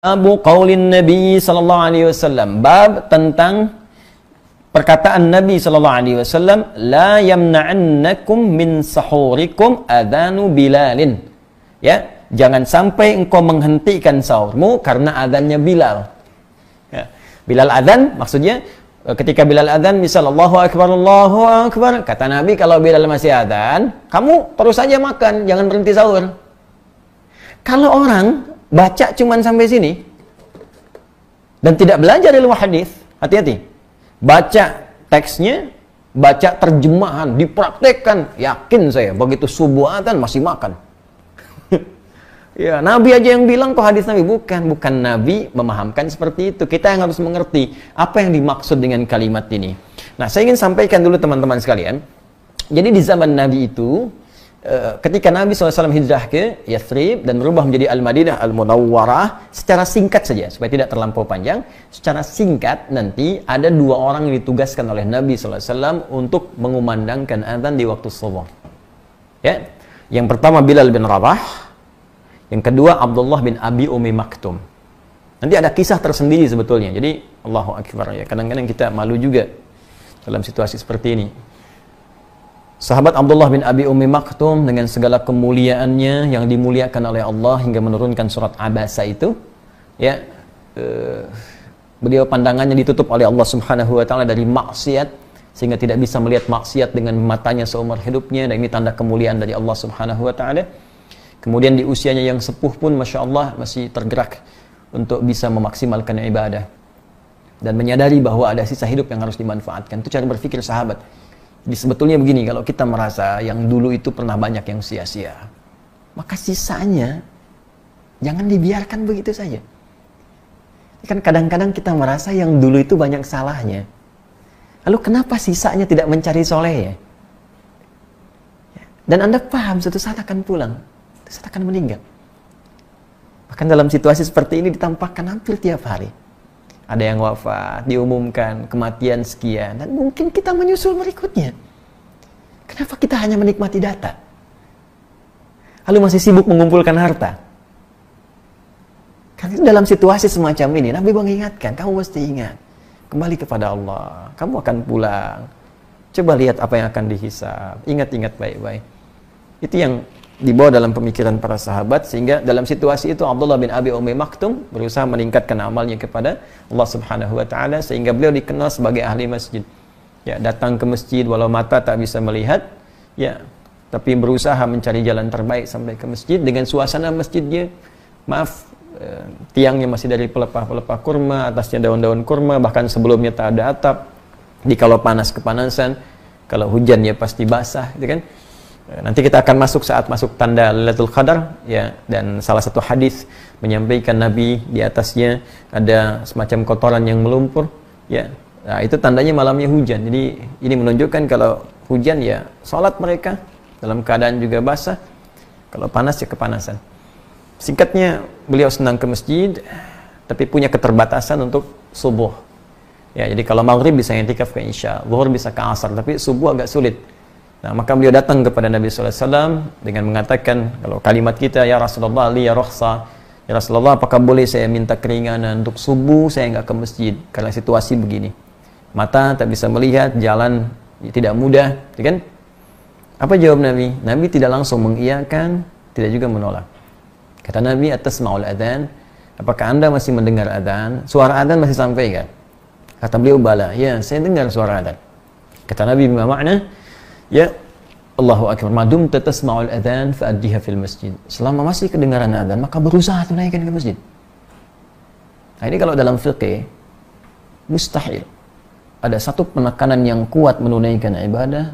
Abu qaulin Nabi sallallahu alaihi wasallam, bab tentang perkataan Nabi sallallahu alaihi wasallam, la yamna'annakum min sahurikum adanu Bilalin. Ya, jangan sampai engkau menghentikan sahurmu karena azannya Bilal. Ya. Bilal azan maksudnya ketika Bilal azan misal Allahu akbar, kata Nabi kalau Bilal masih azan, kamu terus saja makan, jangan berhenti sahur. Kalau orang baca cuman sampai sini dan tidak belajar ilmu hadis, hati-hati. Baca teksnya, baca terjemahan, dipraktekkan, yakin saya begitu subuh adzan masih makan. Ya, Nabi aja yang bilang kok hadis Nabi, bukan Nabi memahamkan seperti itu. Kita yang harus mengerti apa yang dimaksud dengan kalimat ini. Nah, saya ingin sampaikan dulu teman-teman sekalian. Jadi di zaman Nabi itu ketika Nabi SAW hijrah ke Yathrib dan berubah menjadi Al-Madinah Al-Munawwarah, secara singkat saja, supaya tidak terlampau panjang, secara singkat nanti ada dua orang yang ditugaskan oleh Nabi SAW untuk mengumandangkan azan di waktu subuh. Ya, yang pertama Bilal bin Rabah, yang kedua Abdullah bin Abi Umi Maktum. Nanti ada kisah tersendiri sebetulnya. Jadi Allahu Akbar ya, kadang-kadang kita malu juga dalam situasi seperti ini. Sahabat Abdullah bin Abi Umi Maktum dengan segala kemuliaannya yang dimuliakan oleh Allah hingga menurunkan surat Abasa itu, ya, beliau pandangannya ditutup oleh Allah Subhanahu wa taala dari maksiat sehingga tidak bisa melihat maksiat dengan matanya seumur hidupnya, dan ini tanda kemuliaan dari Allah Subhanahu wa taala. Kemudian di usianya yang sepuh pun Masya Allah masih tergerak untuk bisa memaksimalkan ibadah dan menyadari bahwa ada sisa hidup yang harus dimanfaatkan. Itu cara berpikir sahabat. Jadi sebetulnya begini, kalau kita merasa yang dulu itu pernah banyak yang sia-sia, maka sisanya jangan dibiarkan begitu saja. Kan kadang-kadang kita merasa yang dulu itu banyak salahnya, lalu kenapa sisanya tidak mencari soleh ya? Dan Anda paham suatu saat akan pulang, suatu saat akan meninggal. Bahkan dalam situasi seperti ini ditampakkan hampir tiap hari. Ada yang wafat, diumumkan kematian sekian, dan mungkin kita menyusul berikutnya. Kenapa kita hanya menikmati data? Lalu masih sibuk mengumpulkan harta? Karena dalam situasi semacam ini, Nabi mengingatkan, kamu mesti ingat, kembali kepada Allah, kamu akan pulang. Coba lihat apa yang akan dihisab, ingat-ingat baik-baik. Itu yang dibawa dalam pemikiran para sahabat, sehingga dalam situasi itu Abdullah bin Abi Umi Maktum berusaha meningkatkan amalnya kepada Allah Subhanahu wa taala sehingga beliau dikenal sebagai ahli masjid. Ya, datang ke masjid walau mata tak bisa melihat, ya, tapi berusaha mencari jalan terbaik sampai ke masjid dengan suasana masjidnya. Tiangnya masih dari pelepah-pelepah kurma, atasnya daun-daun kurma, bahkan sebelumnya tak ada atap. Di kalau panas kepanasan, kalau hujan ya pasti basah, gitu kan? Nanti kita akan masuk saat masuk tanda Lailatul Qadar, ya, dan salah satu hadis menyampaikan Nabi di atasnya ada semacam kotoran yang melumpur, ya. Nah, itu tandanya malamnya hujan. Jadi ini menunjukkan kalau hujan ya salat mereka dalam keadaan juga basah, kalau panas ya kepanasan. Singkatnya, beliau senang ke masjid tapi punya keterbatasan untuk subuh. Ya, jadi kalau maghrib bisa i'tikaf ke isya, zuhur bisa ke asar, tapi subuh agak sulit. Nah, maka beliau datang kepada Nabi SAW dengan mengatakan, kalau kalimat kita, ya Rasulullah, li ya rukhsah, ya Rasulullah, apakah boleh saya minta keringanan untuk subuh saya nggak ke masjid karena situasi begini, mata tak bisa melihat, jalan ya, tidak mudah, ya kan? Apa jawab Nabi? Nabi tidak langsung mengiyakan, tidak juga menolak. Kata Nabi, atasma'ul adzan, apakah anda masih mendengar adzan? Suara adzan masih sampai kan? Kata beliau, bala, ya saya dengar suara adzan. Kata Nabi, bima makna? Ya, Allahu Akbar, madum tasma'ul adzan fa'addiha fil masjid. Selama masih kedengaran adzan, maka berusaha tunaikan ke masjid. Nah, ini kalau dalam fiqh mustahil ada satu penekanan yang kuat menunaikan ibadah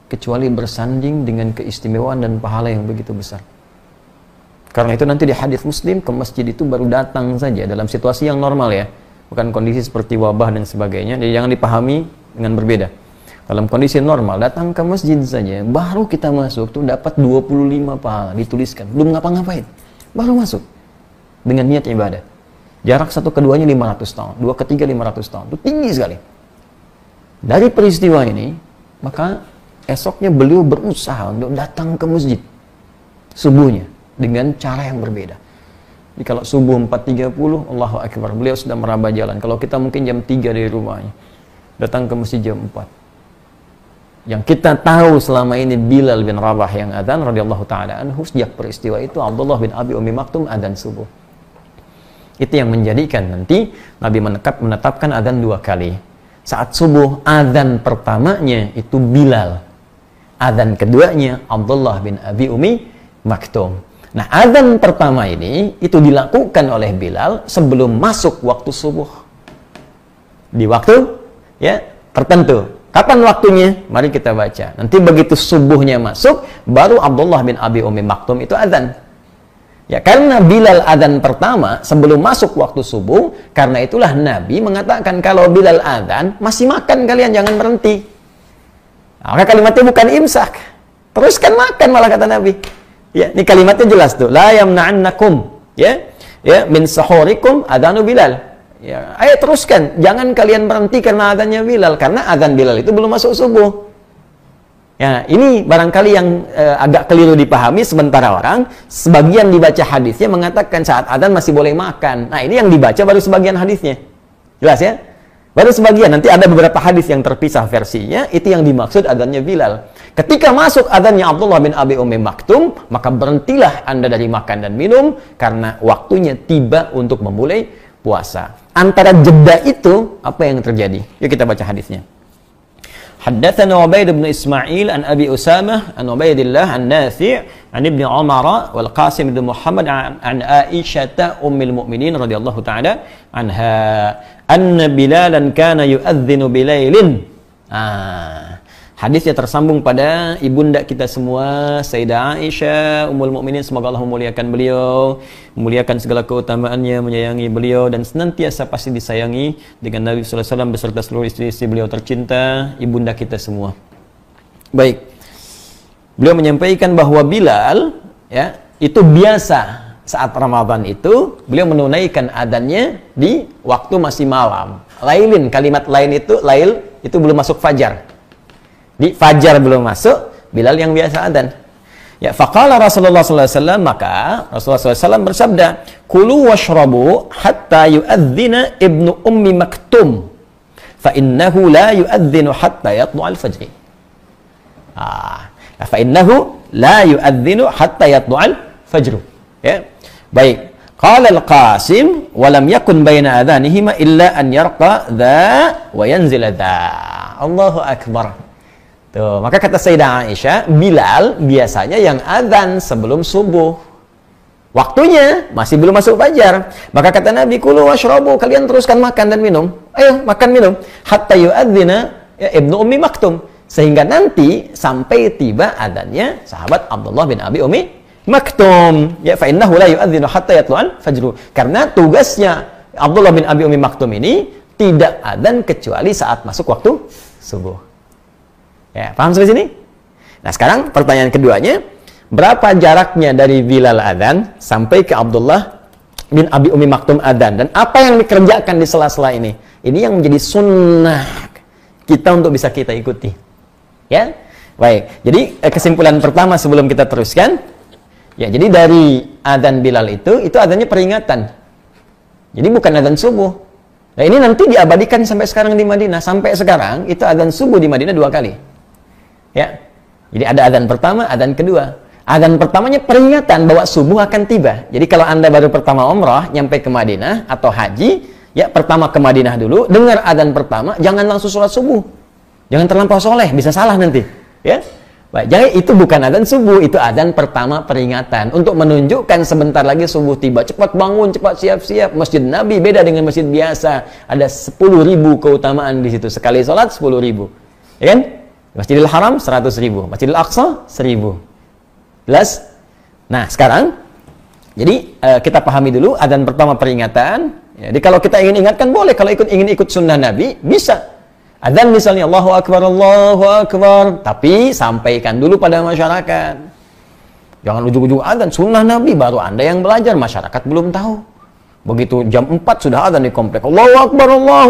kecuali bersanding dengan keistimewaan dan pahala yang begitu besar. Karena itu nanti di hadis Muslim, ke masjid itu baru datang saja dalam situasi yang normal ya, bukan kondisi seperti wabah dan sebagainya. Jadi jangan dipahami dengan berbeda. Dalam kondisi normal, datang ke masjid saja, baru kita masuk tuh dapat 25 pahala, dituliskan. Belum ngapa-ngapain, baru masuk. Dengan niat ibadah. Jarak satu keduanya 500 tahun, dua ketiga 500 tahun. Itu tinggi sekali. Dari peristiwa ini, maka esoknya beliau berusaha untuk datang ke masjid subuhnya dengan cara yang berbeda. Jadi kalau subuh 4.30, Allahu Akbar, beliau sudah meraba jalan. Kalau kita mungkin jam 3 dari rumahnya, datang ke masjid jam 4. Yang kita tahu selama ini Bilal bin Rabah yang adzan radhiyallahu taala anhu, sejak peristiwa itu Abdullah bin Abi Ummi Maktum adzan subuh. Itu yang menjadikan nanti Nabi menetapkan adzan 2 kali. Saat subuh, adzan pertamanya itu Bilal. Adzan keduanya Abdullah bin Abi Ummi Maktum. Nah, adzan pertama ini itu dilakukan oleh Bilal sebelum masuk waktu subuh. Di waktu ya tertentu. Kapan waktunya? Mari kita baca. Nanti begitu subuhnya masuk, baru Abdullah bin Abi Ummi Maktum itu adzan. Ya, karena Bilal adzan pertama sebelum masuk waktu subuh, karena itulah Nabi mengatakan kalau Bilal adzan, masih makan kalian, jangan berhenti. Maka kalimatnya bukan imsak. Teruskan makan malah kata Nabi. Ya, ini kalimatnya jelas tuh. La yamna'annakum ya min sahurikum adzanu Bilal. Ya, ayo teruskan. Jangan kalian berhenti karena adzannya Bilal, karena adzan Bilal itu belum masuk subuh. Ya, ini barangkali yang agak keliru dipahami sementara orang. Sebagian dibaca hadisnya mengatakan saat adzan masih boleh makan. Nah, ini yang dibaca baru sebagian hadisnya. Jelas ya? Baru sebagian, nanti ada beberapa hadis yang terpisah versinya, itu yang dimaksud adzannya Bilal. Ketika masuk adzannya Abdullah bin Abi Ummi Maktum, maka berhentilah Anda dari makan dan minum, karena waktunya tiba untuk memulai puasa. Antara jeda itu, apa yang terjadi? Yuk kita baca hadisnya. Haddatsana Ubaid bin Ismail an Abi Usamah an Ubaidillah an Nafi' an Ibnu Umar wal Qasim bin Muhammad an Aisyah ummul mukminin radhiyallahu taala anha anna Bilalan kana yu'adzinu bilailin. Hadisnya tersambung pada ibunda kita semua, Sayyidah Aisyah ummul mukminin, semoga Allah memuliakan beliau, memuliakan segala keutamaannya, menyayangi beliau dan senantiasa pasti disayangi dengan Nabi sallallahu alaihi wasallam beserta seluruh istri-istri beliau tercinta, ibunda kita semua. Baik. Beliau menyampaikan bahwa Bilal ya, itu biasa saat Ramadan itu beliau menunaikan adzannya di waktu masih malam. Lailin, kalimat lain itu lail itu belum masuk fajar. Di fajar belum masuk, Bilal yang biasa adzan. Ya, faqala Rasulullah sallallahu alaihi wasallam, maka Rasulullah sallallahu alaihi wasallam bersabda, "Kulu washrabu hatta yu'adzina Ibnu Ummi Maktum, fa innahu la yu'adzinu hatta yatlu'al fajr." Fa innahu la yu'adzinu hatta yatlu'al fajr. Ya. Baik. Qala al-Qasim wa lam yakun baina adhanihima illa an yarqa dha wa yanzila dha. Allahu akbar. Tuh, maka kata Sayyidah Aisyah, Bilal biasanya yang adzan sebelum subuh. Waktunya masih belum masuk fajar. Maka kata Nabi, kulu washrabu, kalian teruskan makan dan minum. Ayo, makan minum. Hatta yu'adzina ya, Ibnu Ummi Maktum. Sehingga nanti sampai tiba adzannya sahabat Abdullah bin Abi Ummi Maktum. Ya, fa innahu la yu'adzinu hatta yatlu'al fajr. Karena tugasnya Abdullah bin Abi Ummi Maktum ini tidak adzan kecuali saat masuk waktu subuh. Ya, paham sampai sini? Nah, sekarang pertanyaan keduanya, berapa jaraknya dari Bilal adzan sampai ke Abdullah bin Abi Ummi Maktum adzan, dan apa yang dikerjakan di sela-sela ini? Ini yang menjadi sunnah kita untuk bisa kita ikuti. Ya, baik. Jadi kesimpulan pertama sebelum kita teruskan, ya, jadi dari adzan Bilal itu adzannya peringatan. Jadi bukan adzan subuh. Nah, ini nanti diabadikan sampai sekarang di Madinah. Sampai sekarang itu adzan subuh di Madinah 2 kali. Ya, jadi ada adzan pertama, adzan kedua. Adzan pertamanya peringatan bahwa subuh akan tiba. Jadi kalau Anda baru pertama umrah, nyampe ke Madinah atau haji, ya pertama ke Madinah dulu, dengar adzan pertama, jangan langsung sholat subuh. Jangan terlampau soleh, bisa salah nanti. Ya, baik. Jadi itu bukan adzan subuh, itu adzan pertama peringatan untuk menunjukkan sebentar lagi subuh tiba. Cepat bangun, cepat siap-siap. Masjid Nabi beda dengan masjid biasa. Ada 10.000 keutamaan di situ. Sekali sholat 10.000. Ya kan? Masjidil Haram 100.000, Masjidil Aqsa 1.000. Jelas? Nah, sekarang jadi kita pahami dulu adzan pertama peringatan. Jadi kalau kita ingin ingatkan boleh, kalau ingin ikut sunnah Nabi bisa. Adzan misalnya Allahu Akbar, tapi sampaikan dulu pada masyarakat. Jangan ujug-ujug adzan sunnah Nabi baru Anda yang belajar, masyarakat belum tahu. Begitu jam 4 sudah adzan di komplek. Allahu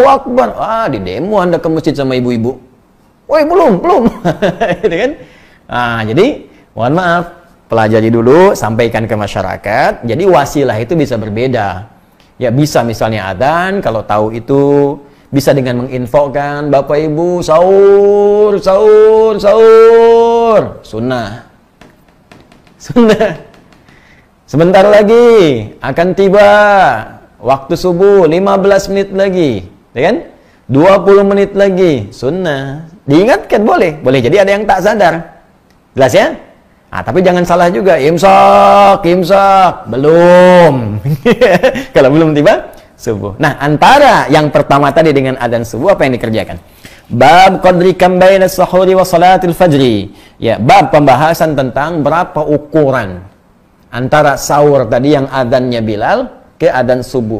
Akbar. Di demo Anda ke masjid sama ibu-ibu. Woi, belum. Gitu kan? Nah, jadi mohon maaf, pelajari dulu, sampaikan ke masyarakat. Jadi wasilah itu bisa berbeda. Ya bisa misalnya adzan, kalau tahu itu bisa dengan menginfokan, Bapak Ibu sahur, sahur, sahur. Sunnah. Sunnah. Sebentar lagi akan tiba waktu subuh, 15 menit lagi, ya kan? 20 menit lagi, sunnah. Diingatkan boleh, boleh jadi ada yang tak sadar. Jelas ya? Nah, tapi jangan salah juga, imsak, imsak, belum. Kalau belum tiba subuh. Nah, antara yang pertama tadi dengan adzan subuh apa yang dikerjakan? Bab qadri kam baina as-sahuri wa salatil fajri. Ya, bab pembahasan tentang berapa ukuran antara sahur tadi yang adzannya Bilal ke adzan subuh.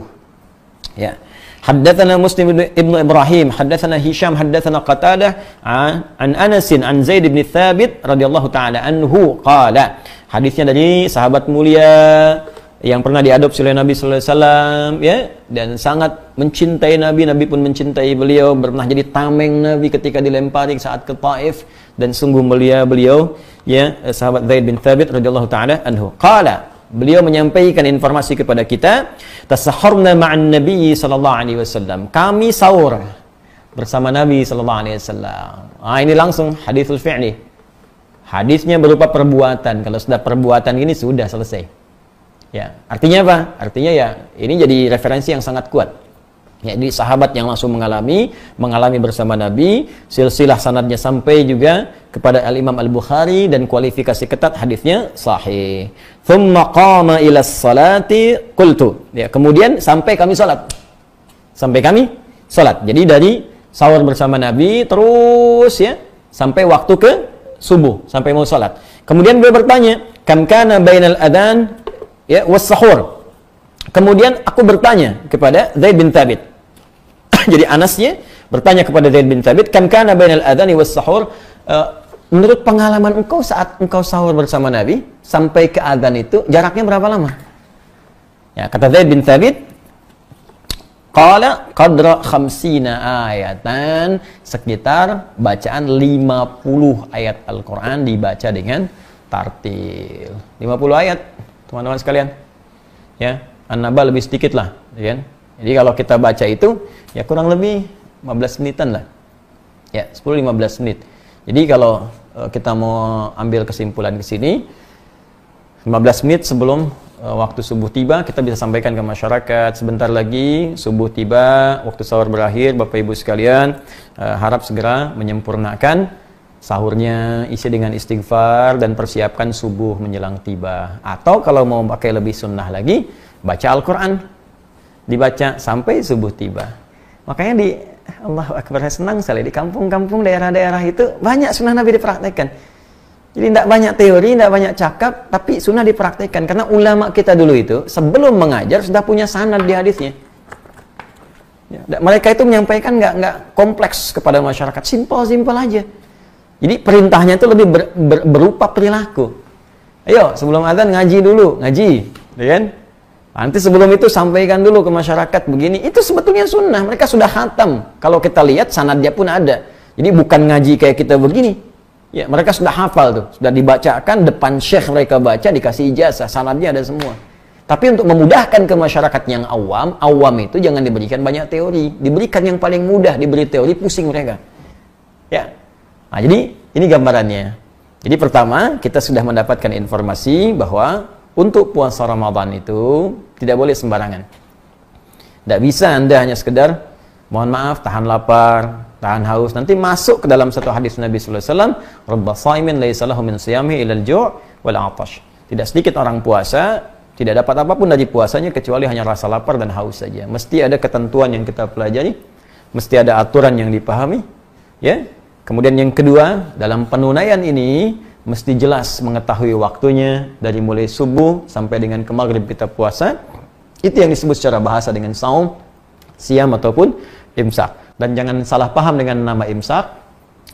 Ya. Haddatsana Muslim ibn Ibrahim, haddatsana Hisham, haddatsana Qatadah an Anas an Zaid bin Thabit radhiyallahu taala anhu qala. Hadisnya dari sahabat mulia yang pernah diadopsi oleh Nabi sallallahu alaihi wasallam, ya, dan sangat mencintai Nabi, Nabi pun mencintai beliau, pernah jadi tameng Nabi ketika dilempari saat ke Taif, dan sungguh mulia beliau, ya, sahabat Zaid bin Thabit radhiyallahu taala anhu. Qala, beliau menyampaikan informasi kepada kita, tasahharna ma'an Nabi sallallahu alaihi wasallam. Kami sahur bersama Nabi sallallahu alaihi wasallam. Ini langsung haditsul fi'li. Hadisnya berupa perbuatan. Kalau sudah perbuatan ini sudah selesai. Ya, artinya apa? Artinya ya ini jadi referensi yang sangat kuat. Ya, jadi sahabat yang langsung mengalami bersama Nabi, silsilah sanadnya sampai juga kepada Al-Imam Al-Bukhari dan kualifikasi ketat hadisnya sahih. Thumma qama ila salati qultu. Ya, kemudian sampai kami salat. Sampai kami salat. Jadi dari sahur bersama Nabi terus ya sampai waktu ke subuh, sampai mau salat. Kemudian beliau bertanya, kam kana bainal adzan ya was sahur. Kemudian aku bertanya kepada Zaid bin Thabit. Jadi Anasnya bertanya kepada Zaid bin Thabit, kam kana bainal adzani was sahur, menurut pengalaman engkau saat engkau sahur bersama Nabi sampai ke adzan itu jaraknya berapa lama? Ya, kata Zaid bin Thabit, qala qadra 50 ayatan, sekitar bacaan 50 ayat Al-Qur'an dibaca dengan tartil. 50 ayat, teman-teman sekalian. Ya, An-Naba lebih sedikit lah, ya kan? Jadi kalau kita baca itu ya kurang lebih 15 menitan lah. Ya, 10-15 menit. Jadi kalau kita mau ambil kesimpulan ke sini, 15 menit sebelum waktu subuh tiba, kita bisa sampaikan ke masyarakat, sebentar lagi subuh tiba, waktu sahur berakhir, Bapak Ibu sekalian, harap segera menyempurnakan sahurnya, isi dengan istighfar dan persiapkan subuh menjelang tiba. Atau kalau mau pakai lebih sunnah lagi, baca Al-Quran, dibaca sampai subuh tiba. Makanya di Allahu Akbar, saya senang sekali di kampung-kampung daerah-daerah itu banyak sunnah Nabi dipraktekkan. Jadi tidak banyak teori, tidak banyak cakap, tapi sunnah dipraktekkan. Karena ulama kita dulu itu sebelum mengajar sudah punya sanad di hadisnya. Ya, mereka itu menyampaikan nggak kompleks kepada masyarakat, simpel-simpel aja. Jadi perintahnya itu lebih berupa perilaku. Ayo sebelum adzan ngaji dulu, ngaji, ya kan? Nanti sebelum itu sampaikan dulu ke masyarakat begini. Itu sebetulnya sunnah. Mereka sudah khatam. Kalau kita lihat sanadnya pun ada. Jadi bukan ngaji kayak kita begini. Ya, mereka sudah hafal tuh. Sudah dibacakan depan syekh, mereka baca, dikasih ijazah. Sanadnya ada semua. Tapi untuk memudahkan ke masyarakat yang awam itu jangan diberikan banyak teori. Diberikan yang paling mudah. Diberi teori, pusing mereka. Ya. Nah, jadi ini gambarannya. Jadi pertama, kita sudah mendapatkan informasi bahwa untuk puasa Ramadan itu tidak boleh sembarangan. Tidak bisa Anda hanya sekedar, mohon maaf, tahan lapar, tahan haus. Nanti masuk ke dalam satu hadis Nabi sallallahu alaihi wasallam, "Rubba shaimin laisa lahu min siyamihi illa al-ju' wal 'atash." Tidak sedikit orang puasa tidak dapat apapun dari puasanya kecuali hanya rasa lapar dan haus saja. Mesti ada ketentuan yang kita pelajari, mesti ada aturan yang dipahami, ya. Kemudian yang kedua, dalam penunaian ini mesti jelas mengetahui waktunya dari mulai subuh sampai dengan ke maghrib kita puasa. Itu yang disebut secara bahasa dengan saum, siam ataupun imsak. Dan jangan salah paham dengan nama imsak.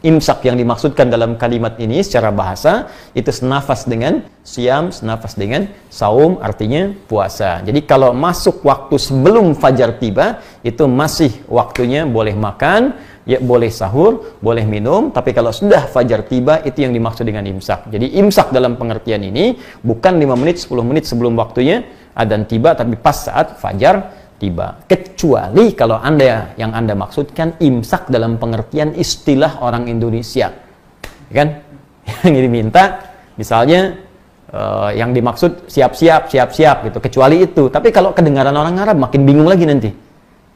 Imsak yang dimaksudkan dalam kalimat ini secara bahasa itu senafas dengan siam, senafas dengan saum, artinya puasa. Jadi kalau masuk waktu sebelum fajar tiba, itu masih waktunya boleh makan, ya boleh sahur, boleh minum, tapi kalau sudah fajar tiba, itu yang dimaksud dengan imsak. Jadi imsak dalam pengertian ini bukan 5 menit, 10 menit sebelum waktunya adzan tiba, tapi pas saat fajar tiba. Kecuali kalau yang Anda maksudkan imsak dalam pengertian istilah orang Indonesia. Kan? Yang diminta misalnya yang dimaksud siap-siap gitu. Kecuali itu. Tapi kalau kedengaran orang Arab makin bingung lagi nanti.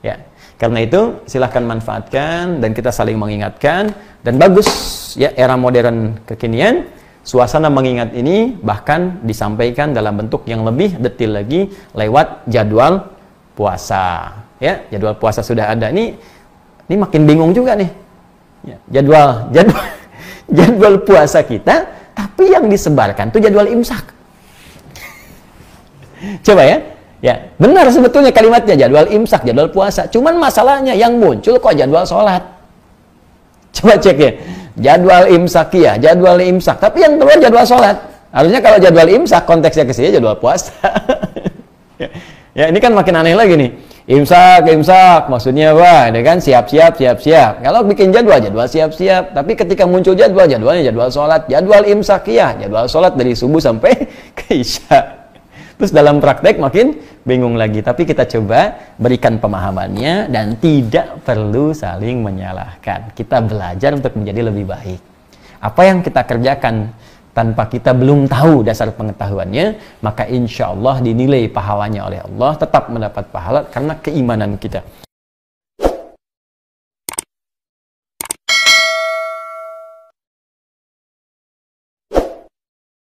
Ya. Karena itu silahkan manfaatkan dan kita saling mengingatkan, dan bagus ya era modern kekinian suasana mengingat ini bahkan disampaikan dalam bentuk yang lebih detail lagi lewat jadwal puasa. Ya, jadwal puasa sudah ada. Ini makin bingung juga nih. Ya, jadwal puasa kita, tapi yang disebarkan itu jadwal imsak. Coba ya. Ya, benar sebetulnya kalimatnya jadwal imsak, jadwal puasa. Cuman masalahnya yang muncul kok jadwal sholat. Coba cek ya. Jadwal imsakiyah, jadwal imsak. Tapi yang keluar jadwal sholat. Harusnya kalau jadwal imsak konteksnya ke sini jadwal puasa. Ya, ini kan makin aneh lagi nih. Imsak maksudnya apa? Ini kan siap-siap. Kalau bikin jadwal siap-siap. Tapi ketika muncul jadwalnya jadwal sholat, jadwal imsakiyah, jadwal sholat dari subuh sampai ke isya. Terus dalam praktek makin bingung lagi. Tapi kita coba berikan pemahamannya dan tidak perlu saling menyalahkan. Kita belajar untuk menjadi lebih baik. Apa yang kita kerjakan tanpa kita belum tahu dasar pengetahuannya, maka insya Allah dinilai pahalanya oleh Allah, tetap mendapat pahala karena keimanan kita.